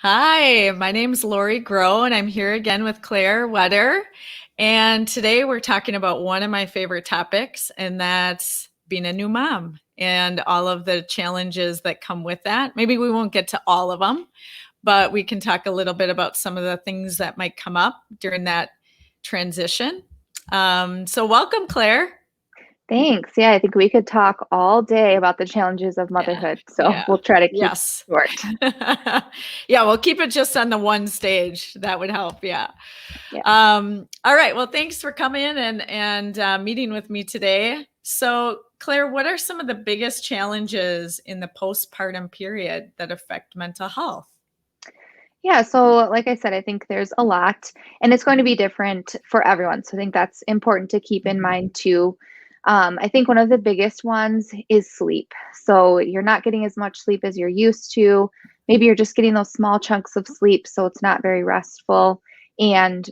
Hi, my name's Lori Grow, and I'm here again with Claire Whetter. And today we're talking about one of my favorite topics, and that's being a new mom and all of the challenges that come with that. Maybe we won't get to all of them, but we can talk a little bit about some of the things that might come up during that transition. So, welcome, Claire. Thanks. Yeah, I think we could talk all day about the challenges of Yeah, motherhood. So yeah, we'll try to keep it yes. short. Yeah, we'll keep it just on the one stage. That would help. Yeah. Yeah. All right. Well, thanks for coming in and meeting with me today. So, Claire, what are some of the biggest challenges in the postpartum period that affect mental health? Yeah. So, like I said, I think there's a lot and it's going to be different for everyone. So I think that's important to keep in Mhm. mind too. I think one of the biggest ones is sleep. So you're not getting as much sleep as you're used to. Maybe you're just getting those small chunks of sleep. So it's not very restful. And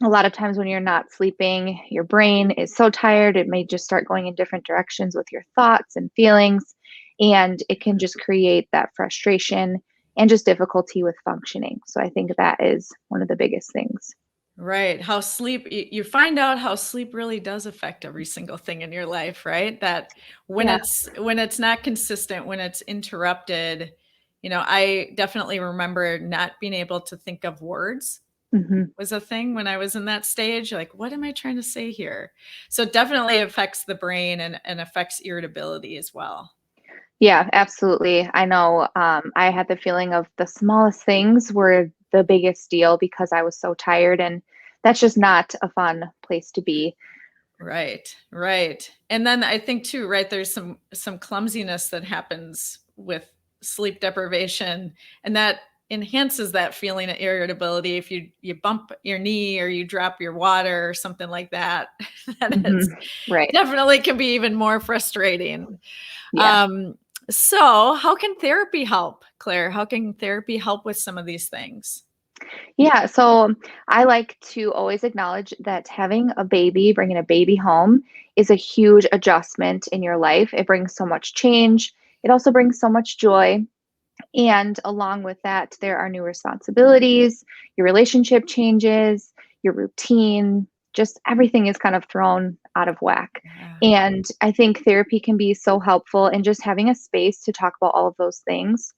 a lot of times when you're not sleeping, your brain is so tired, it may just start going in different directions with your thoughts and feelings. And it can just create that frustration and just difficulty with functioning. So I think that is one of the biggest things. Right. How sleep, you find out how sleep really does affect every single thing in your life, right? That Yeah. when it's not consistent, when it's interrupted, I definitely remember not being able to think of words Hmm. was a thing when I was in that stage. Like, what am I trying to say here? So it definitely affects the brain and affects irritability as well. Yeah, absolutely. I know I had the feeling of the smallest things were the biggest deal because I was so tired. And that's just not a fun place to be. Right, right. And then I think too, right, there's some clumsiness that happens with sleep deprivation, and that enhances that feeling of irritability. If you bump your knee or you drop your water or something like that, that Hmm. it's Right. definitely can be even more frustrating. Yeah. Um, so how can therapy help, Claire? How can therapy help with some of these things? Yeah, so I like to always acknowledge that having a baby, bringing a baby home, is a huge adjustment in your life. It brings so much change. It also brings so much joy. And along with that, there are new responsibilities, your relationship changes, your routine, just everything is kind of thrown out of whack. Yeah. And I think therapy can be so helpful in just having a space to talk about all of those things.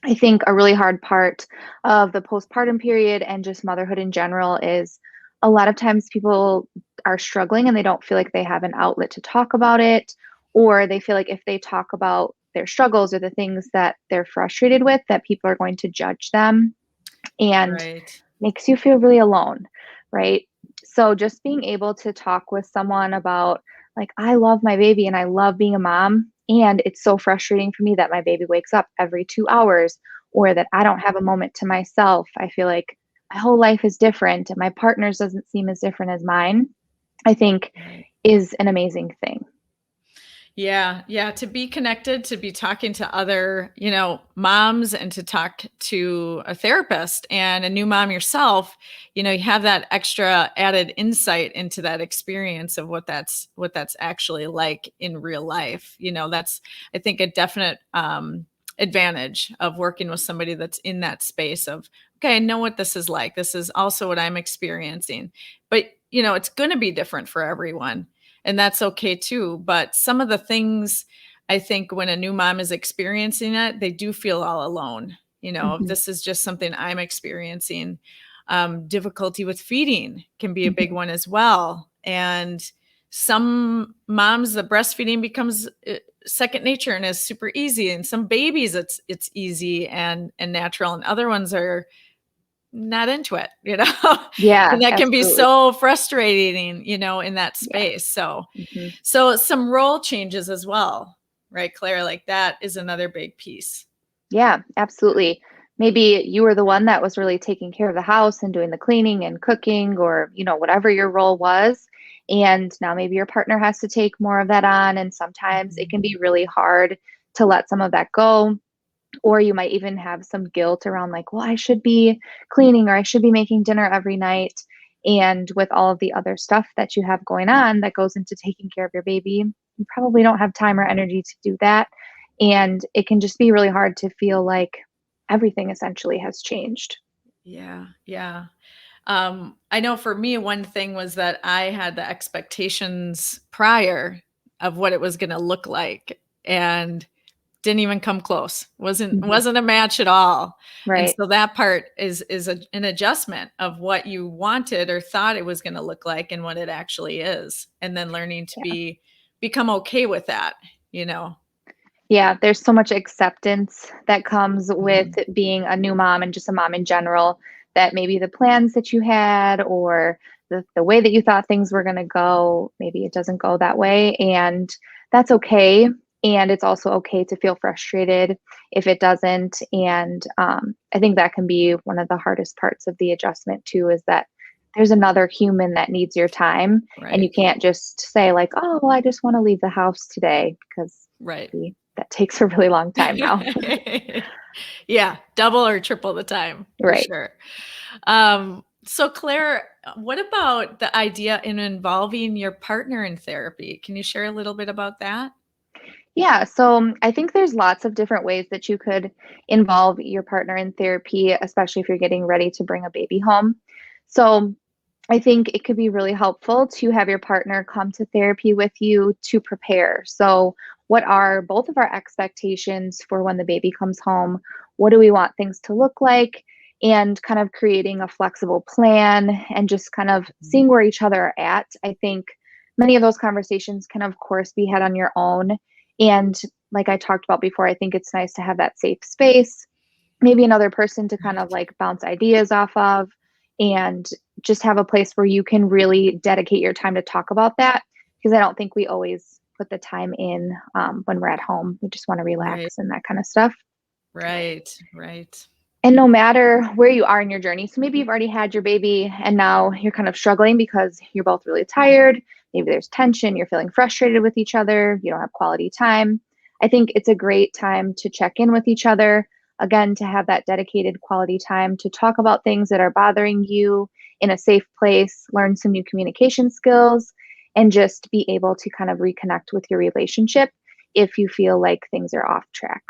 I think a really hard part of the postpartum period and just motherhood in general is a lot of times people are struggling and they don't feel like they have an outlet to talk about it, or they feel like if they talk about their struggles or the things that they're frustrated with, that people are going to judge them and Right. makes you feel really alone, right? So just being able to talk with someone about, like, I love my baby and I love being a mom, and it's so frustrating for me that my baby wakes up every 2 hours or that I don't have a moment to myself. I feel like my whole life is different and my partner's doesn't seem as different as mine, I think Right. is an amazing thing. Yeah, yeah, to be connected, to be talking to other, moms and to talk to a therapist and a new mom yourself, you have that extra added insight into that experience of what that's actually like in real life. That's I think a definite advantage of working with somebody that's in that space of, okay, I know what this is like. This is also what I'm experiencing. But, it's going to be different for everyone and that's okay too. But some of the things I think when a new mom is experiencing it, they do feel all alone. If Mhm, this is just something I'm experiencing. Difficulty with feeding can be a big mhm. one as well. And some moms, the breastfeeding becomes second nature and is super easy. And some babies, it's easy and natural, and other ones are not into it, Yeah, and that can be absolutely. so frustrating, in that Yeah. space. So, Mhm. so some role changes as well, right, Claire? Like that is another big piece. Yeah, absolutely. Maybe you were the one that was really taking care of the house and doing the cleaning and cooking or, whatever your role was. And now maybe your partner has to take more of that on. And sometimes it Mhm. can be really hard to let some of that go. Or you might even have some guilt around, like, well, I should be cleaning or I should be making dinner every night. And with all of the other stuff that you have going on that goes into taking care of your baby, you probably don't have time or energy to do that. And it can just be really hard to feel like everything essentially has changed. Yeah. Yeah. I know for me, one thing was that I had the expectations prior of what it was going to look like, and didn't even come close. wasn't Mhm. wasn't a match at all. And Right. so that part is an adjustment of what you wanted or thought it was going to look like and what it actually is, and then learning to Yeah. become okay with that, you know. Yeah, there's so much acceptance that comes with Mhm. being a new mom and just a mom in general, that maybe the plans that you had or the way that you thought things were going to go, maybe it doesn't go that way. And that's okay. And it's also okay to feel frustrated if it doesn't. And I think that can be one of the hardest parts of the adjustment, too, is that there's another human that needs your time. And you Right. can't just say, like, oh, well, I just want to leave the house today, because Right. that takes a really long time now. Yeah, double or triple the time for Right. sure. So Claire, what about the idea in involving your partner in therapy? Can you share a little bit about that? Yeah. So I think there's lots of different ways that you could involve your partner in therapy, especially if you're getting ready to bring a baby home. So I think it could be really helpful to have your partner come to therapy with you to prepare. So, what are both of our expectations for when the baby comes home? What do we want things to look like? And kind of creating a flexible plan and just kind of Mhm. seeing where each other are at. I think many of those conversations can, of course, be had on your own. And like I talked about before, I think it's nice to have that safe space, maybe another person to kind of Right. like bounce ideas off of, and just have a place where you can really dedicate your time to talk about that. Because I don't think we always put the time in when we're at home. We just want to Right. relax and that kind of stuff. Right. Right. And no matter where you are in your journey, so maybe you've already had your baby and now you're kind of struggling because you're both really tired. Maybe there's tension, you're feeling frustrated with each other, you don't have quality time. I think it's a great time to check in with each other. Again, to have that dedicated quality time to talk about things that are bothering you in a safe place, learn some new communication skills, and just be able to kind of reconnect with your relationship if you feel like things are off track.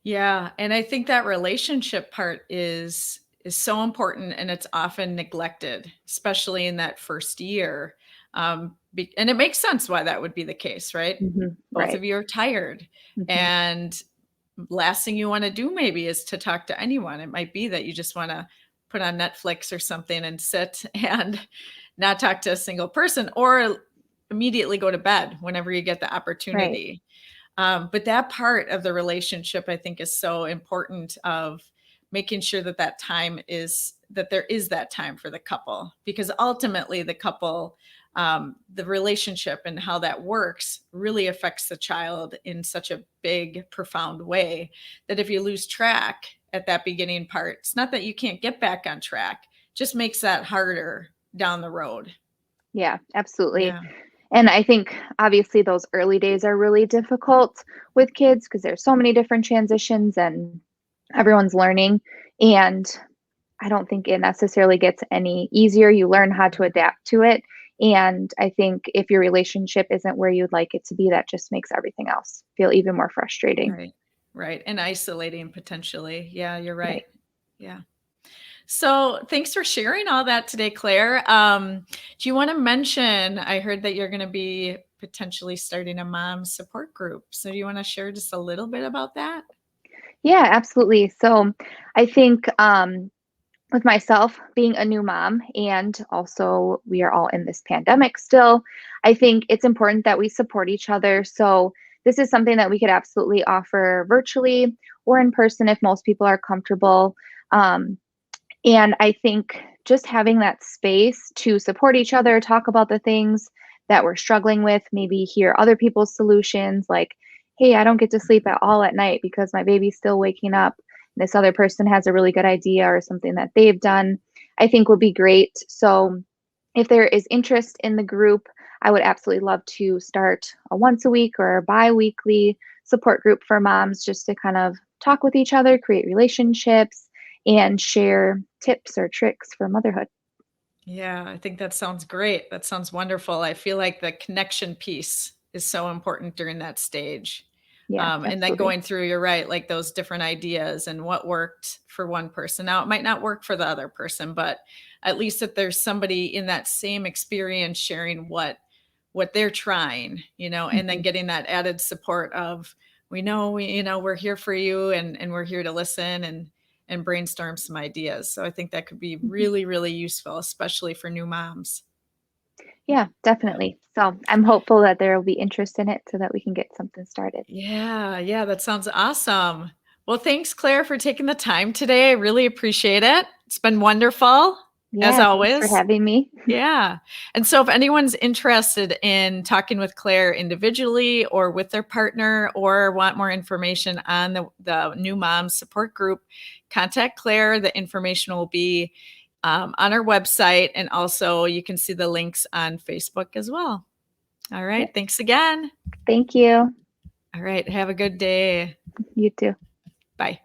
Yeah, and I think that relationship part is so important, and it's often neglected, especially in that first year. And it makes sense why that would be the case, right? Both Right. of you are tired, Hmm. and last thing you want to do maybe is to talk to anyone. It might be that you just want to put on Netflix or something and sit and not talk to a single person, or immediately go to bed whenever you get the Right. opportunity. But that part of the relationship, I think, is so important, of making sure that there is that time for the couple, because ultimately the couple, the relationship and how that works really affects the child in such a big, profound way, that if you lose track at that beginning part, it's not that you can't get back on track, just makes that harder down the road. Yeah, absolutely. Yeah. And I think obviously those early days are really difficult with kids because there's so many different transitions and everyone's learning. And I don't think it necessarily gets any easier. You learn how to adapt to it. And I think if your relationship isn't where you'd like it to be, that just makes everything else feel even more frustrating. Right. Right. And isolating potentially. Yeah, you're right. Right. Yeah. So thanks for sharing all that today, Claire. Do you want to mention? I heard that you're going to be potentially starting a mom support group. So do you want to share just a little bit about that? Yeah, absolutely. So I think with myself being a new mom, and also we are all in this pandemic still, I think it's important that we support each other. So this is something that we could absolutely offer virtually or in person if most people are comfortable. Um, and I think just having that space to support each other, talk about the things that we're struggling with, maybe hear other people's solutions, like, hey, I don't get to sleep at all at night because my baby's still waking up. This other person has a really good idea or something that they've done, I think would be great. So if there is interest in the group, I would absolutely love to start a once a week or a bi-weekly support group for moms, just to kind of talk with each other, create relationships, and share tips or tricks for motherhood. Yeah, I think that sounds great. That sounds wonderful. I feel like the connection piece is so important during that stage. Yeah, And then absolutely. going through, you're right, like those different ideas and what worked for one person. Now, it might not work for the other person, but at least that there's somebody in that same experience sharing what they're trying, and then Mhm. getting that added support of, we're here for you, and we're here to listen and brainstorm some ideas. So I think that could be Mhm. really, really useful, especially for new moms. Yeah, definitely. So I'm hopeful that there will be interest in it so that we can get something started. Yeah, yeah, that sounds awesome. Well, thanks, Claire, for taking the time today. I really appreciate it. It's been wonderful, as Yeah, thanks for always. having me. Yeah. And so if anyone's interested in talking with Claire individually or with their partner or want more information on the New Moms Support Group, contact Claire. The information will be on our website. And also you can see the links on Facebook as well. All right. Yep. Thanks again. Thank you. All right. Have a good day. You too. Bye.